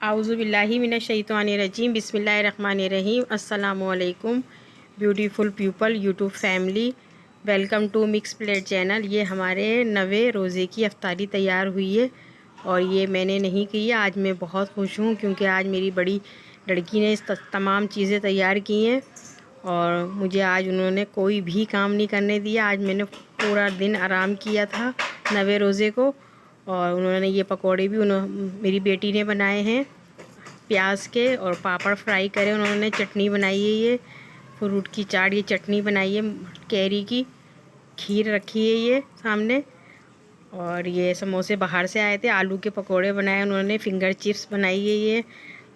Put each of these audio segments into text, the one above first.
आउज़ुबिल्लाहि मिनश्शैतानिर्रजीम बिस्मिल्लाहिर्रहमानिर्रहीम। अस्सलामुअलैकुम beautiful people YouTube family, welcome to mix plate channel. ये हमारे 9वें रोज़े की अफ्तारी तैयार हुई है और ये मैंने नहीं की है। आज मैं बहुत खुश हूँ क्योंकि आज मेरी बड़ी लड़की ने तमाम चीज़ें तैयार की हैं और मुझे आज उन्होंने कोई भी काम नहीं करने दिया। आज मैंने पूरा दिन आराम किया था 9वें रोज़े को। और उन्होंने ये पकोड़े भी मेरी बेटी ने बनाए हैं प्याज के, और पापड़ फ्राई करे उन्होंने, चटनी बनाई है, ये फ्रूट की चाट, ये चटनी बनाई है, कैरी की खीर रखी है ये सामने, और ये समोसे बाहर से आए थे, आलू के पकोड़े बनाए उन्होंने, फिंगर चिप्स बनाई है ये,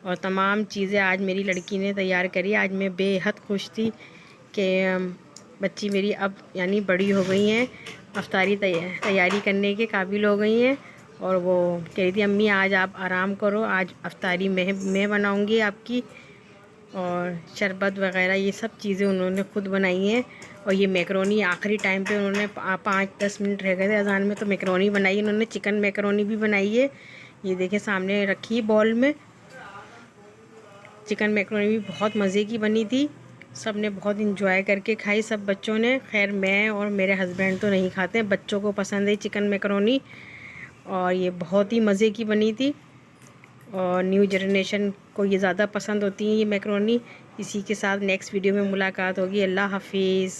और तमाम चीज़ें आज मेरी लड़की ने तैयार करी। आज मैं बेहद खुश थी कि बच्ची मेरी अब यानी बड़ी हो गई हैं, अफ्तारी तैयारी करने के काबिल हो गई हैं। और वो कह रही थी अम्मी आज आप आराम करो, आज अफ्तारी मैं बनाऊंगी आपकी। और शरबत वगैरह ये सब चीज़ें उन्होंने ख़ुद बनाई हैं। और ये मैकरोनी आखिरी टाइम पे उन्होंने 5-10 मिनट रह गए थे अजान में, तो मैकरोनी बनाई उन्होंने, चिकन मैकरोनी भी बनाई है। ये देखें सामने रखी बॉल में, चिकन मैकरोनी भी बहुत मज़े की बनी थी। सब ने बहुत इंजॉय करके खाई, सब बच्चों ने। खैर मैं और मेरे हस्बैंड तो नहीं खाते, बच्चों को पसंद है चिकन मैकरोनी, और ये बहुत ही मज़े की बनी थी। और न्यू जनरेशन को ये ज़्यादा पसंद होती है ये मैकरोनी। इसी के साथ नेक्स्ट वीडियो में मुलाकात होगी। अल्लाह हाफिज़।